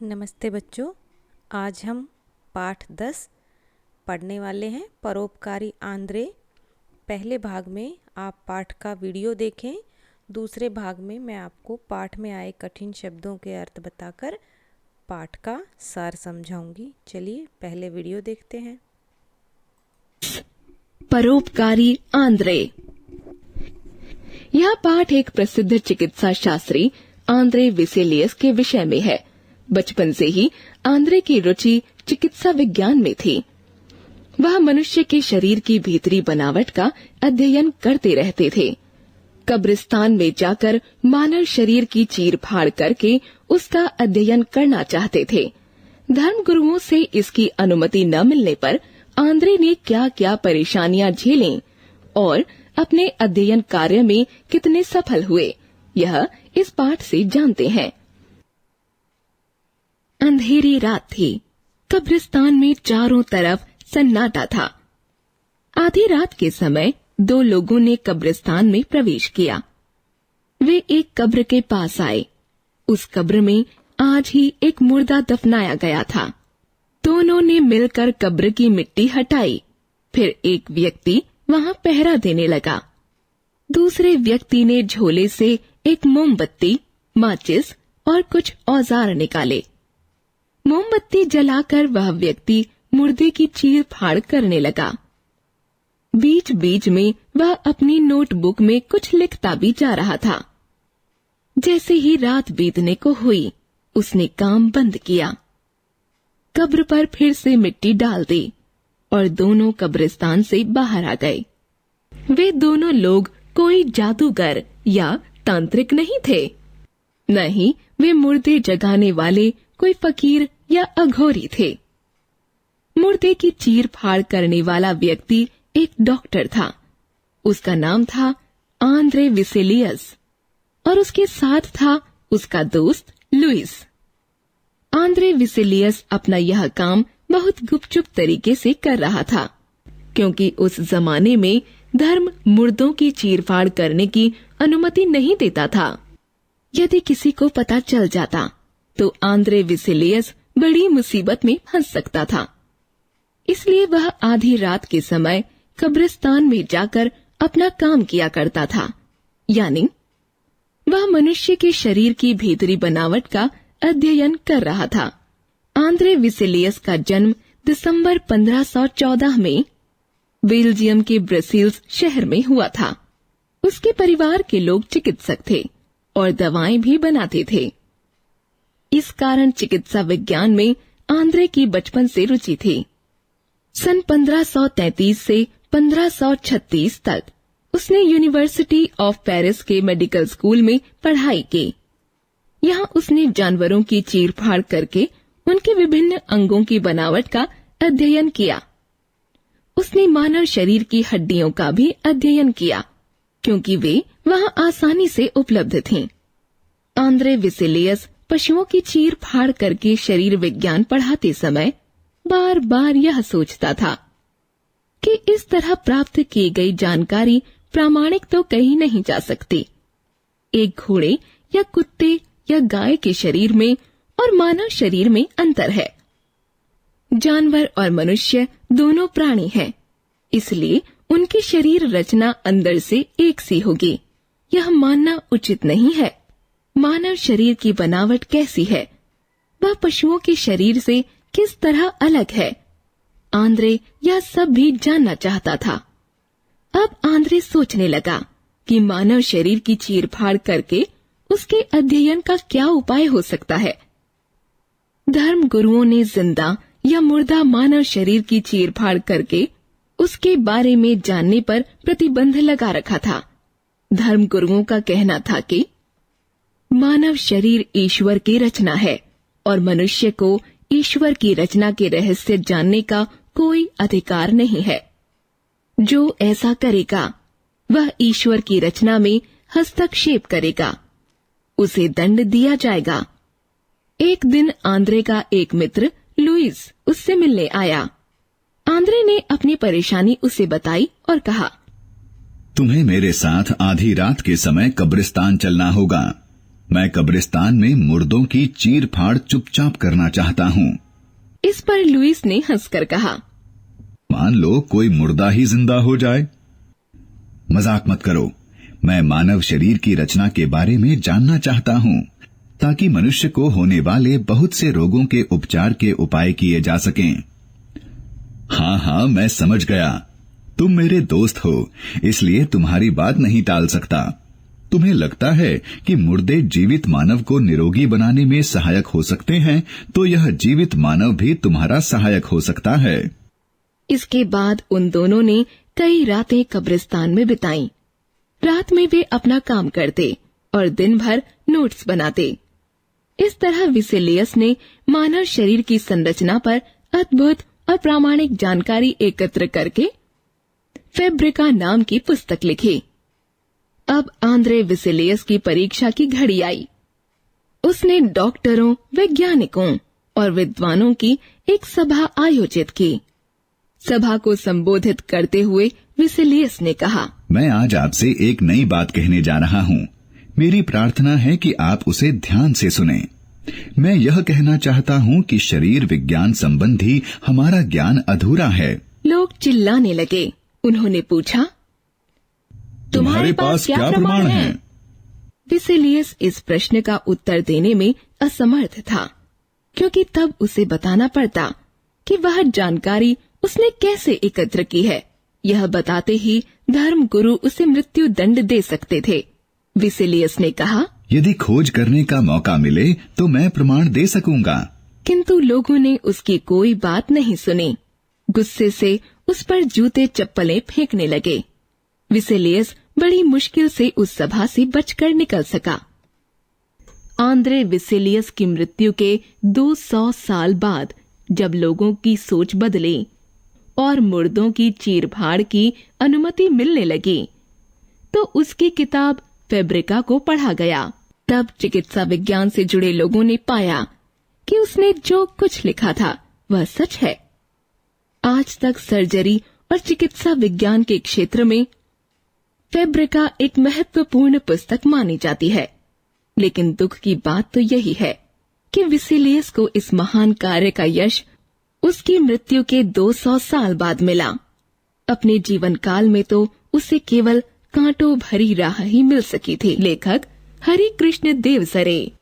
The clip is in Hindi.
नमस्ते बच्चों। आज हम पाठ 10 पढ़ने वाले हैं, परोपकारी आंद्रे। पहले भाग में आप पाठ का वीडियो देखें। दूसरे भाग में मैं आपको पाठ में आए कठिन शब्दों के अर्थ बताकर पाठ का सार समझाऊंगी। चलिए पहले वीडियो देखते हैं। परोपकारी आंद्रे। यह पाठ एक प्रसिद्ध चिकित्सा शास्त्री आंद्रे विसेलियस के विषय में है। बचपन से ही आंद्रे की रुचि चिकित्सा विज्ञान में थी। वह मनुष्य के शरीर की भीतरी बनावट का अध्ययन करते रहते थे। कब्रिस्तान में जाकर मानव शरीर की चीर-फाड़ करके उसका अध्ययन करना चाहते थे। धर्म गुरुओं से इसकी अनुमति न मिलने पर आंद्रे ने क्या क्या परेशानियां झेलीं और अपने अध्ययन कार्य में कितने सफल हुए, यह इस पाठ से जानते हैं। अंधेरी रात थी। कब्रिस्तान में चारों तरफ सन्नाटा था। आधी रात के समय दो लोगों ने कब्रिस्तान में प्रवेश किया। वे एक कब्र के पास आए। उस कब्र में आज ही एक मुर्दा दफनाया गया था। दोनों ने मिलकर कब्र की मिट्टी हटाई। फिर एक व्यक्ति वहां पहरा देने लगा। दूसरे व्यक्ति ने झोले से एक मोमबत्ती, माचिस और कुछ औजार निकाले। मोमबत्ती जलाकर वह व्यक्ति मुर्दे की चीर-फाड़ करने लगा। बीच बीच में वह अपनी नोटबुक में कुछ लिखता भी जा रहा था। जैसे ही रात बीतने को हुई, उसने काम बंद किया। कब्र पर फिर से मिट्टी डाल दी और दोनों कब्रिस्तान से बाहर आ गए। वे दोनों लोग कोई जादूगर या तांत्रिक नहीं थे, न ही वे मुर्दे जगाने वाले कोई फकीर या अघोरी थे। मुर्दे की चीर-फाड़ करने वाला व्यक्ति एक डॉक्टर था। उसका नाम था आंद्रे विसेलियस और उसके साथ था उसका दोस्त लुइस। आंद्रे विसेलियस अपना यह काम बहुत गुपचुप तरीके से कर रहा था, क्योंकि उस जमाने में धर्म मुर्दों की चीर-फाड़ करने की अनुमति नहीं देता था। यदि किसी को पता चल जाता तो आंद्रे विसेलियस बड़ी मुसीबत में फंस सकता था। इसलिए वह आधी रात के समय कब्रिस्तान में जाकर अपना काम किया करता था, यानी वह मनुष्य के शरीर की भीतरी बनावट का अध्ययन कर रहा था। आंद्रे विसेलियस का जन्म दिसंबर 1514 में बेल्जियम के ब्रसेल्स शहर में हुआ था। उसके परिवार के लोग चिकित्सक थे और दवाएं भी बनाते थे। इस कारण चिकित्सा विज्ञान में आंद्रे की बचपन से रुचि थी। सन 1533 से 1536 तक उसने यूनिवर्सिटी ऑफ पेरिस के मेडिकल स्कूल में पढ़ाई की। यहाँ उसने जानवरों की चीर-फाड़ करके उनके विभिन्न अंगों की बनावट का अध्ययन किया। उसने मानव शरीर की हड्डियों का भी अध्ययन किया, क्योंकि वे वहाँ आसानी से उपलब्ध थीं। आंद्रे विसेलियस पशुओं की चीर-फाड़ करके शरीर विज्ञान पढ़ाते समय बार बार यह सोचता था कि इस तरह प्राप्त की गई जानकारी प्रामाणिक तो कही नहीं जा सकती। एक घोड़े या कुत्ते या गाय के शरीर में और मानव शरीर में अंतर है। जानवर और मनुष्य दोनों प्राणी हैं, इसलिए उनकी शरीर रचना अंदर से एक सी होगी, यह मानना उचित नहीं है। मानव शरीर की बनावट कैसी है, वह पशुओं के शरीर से किस तरह अलग है, आंद्रे यह सब भी जानना चाहता था। अब आंद्रे सोचने लगा कि मानव शरीर की चीर-फाड़ करके उसके अध्ययन का क्या उपाय हो सकता है। धर्म गुरुओं ने जिंदा या मुर्दा मानव शरीर की चीर-फाड़ करके उसके बारे में जानने पर प्रतिबंध लगा रखा था। धर्म गुरुओं का कहना था कि मानव शरीर ईश्वर की रचना है और मनुष्य को ईश्वर की रचना के रहस्य जानने का कोई अधिकार नहीं है। जो ऐसा करेगा वह ईश्वर की रचना में हस्तक्षेप करेगा, उसे दंड दिया जाएगा। एक दिन आंद्रे का एक मित्र लुइस उससे मिलने आया। आंद्रे ने अपनी परेशानी उसे बताई और कहा, तुम्हें मेरे साथ आधी रात के समय कब्रिस्तान चलना होगा। मैं कब्रिस्तान में मुर्दों की चीर फाड़ चुपचाप करना चाहता हूँ। इस पर लुइस ने हंसकर कहा, मान लो कोई मुर्दा ही जिंदा हो जाए। मजाक मत करो, मैं मानव शरीर की रचना के बारे में जानना चाहता हूँ, ताकि मनुष्य को होने वाले बहुत से रोगों के उपचार के उपाय किए जा सकें। हाँ, मैं समझ गया। तुम मेरे दोस्त हो, इसलिए तुम्हारी बात नहीं टाल सकता। तुम्हें लगता है कि मुर्दे जीवित मानव को निरोगी बनाने में सहायक हो सकते हैं, तो यह जीवित मानव भी तुम्हारा सहायक हो सकता है। इसके बाद उन दोनों ने कई रातें कब्रिस्तान में बिताईं। रात में वे अपना काम करते और दिन भर नोट्स बनाते। इस तरह विसेलियस ने मानव शरीर की संरचना पर अद्भुत और प्रामाणिक जानकारी एकत्र करके फेब्रिका नाम की पुस्तक लिखी। अब आंद्रे विसेलियस की परीक्षा की घड़ी आई। उसने डॉक्टरों, वैज्ञानिकों और विद्वानों की एक सभा आयोजित की। सभा को संबोधित करते हुए विसेलियस ने कहा, मैं आज आपसे एक नई बात कहने जा रहा हूँ। मेरी प्रार्थना है कि आप उसे ध्यान से सुनें। मैं यह कहना चाहता हूँ कि शरीर विज्ञान संबंधी हमारा ज्ञान अधूरा है। लोग चिल्लाने लगे। उन्होंने पूछा, तुम्हारे पास क्या प्रमाण है? विसेलियस इस प्रश्न का उत्तर देने में असमर्थ था, क्योंकि तब उसे बताना पड़ता कि वह जानकारी उसने कैसे एकत्र की है। यह बताते ही धर्म गुरु उसे मृत्यु दंड दे सकते थे। विसेलियस ने कहा, यदि खोज करने का मौका मिले तो मैं प्रमाण दे सकूंगा। किंतु लोगों ने उसकी कोई बात नहीं सुनी। गुस्से से उस पर जूते चप्पलें फेंकने लगे। विसेलियस बड़ी मुश्किल से उस सभा से बचकर निकल सका। आंद्रे विसेलियस की मृत्यु के 200 साल बाद जब लोगों की सोच बदली और मुर्दों की चीर-फाड़ की अनुमति मिलने लगी, तो उसकी किताब फेब्रिका को पढ़ा गया। तब चिकित्सा विज्ञान से जुड़े लोगों ने पाया कि उसने जो कुछ लिखा था वह सच है। आज तक सर्जरी और चिकित्सा विज्ञान के क्षेत्र में फेब्रिका एक महत्वपूर्ण पुस्तक मानी जाती है। लेकिन दुख की बात तो यही है कि विसेलियस को इस महान कार्य का यश उसकी मृत्यु के 200 साल बाद मिला। अपने जीवन काल में तो उसे केवल कांटों भरी राह ही मिल सकी थी। लेखक हरि कृष्ण देवसरे।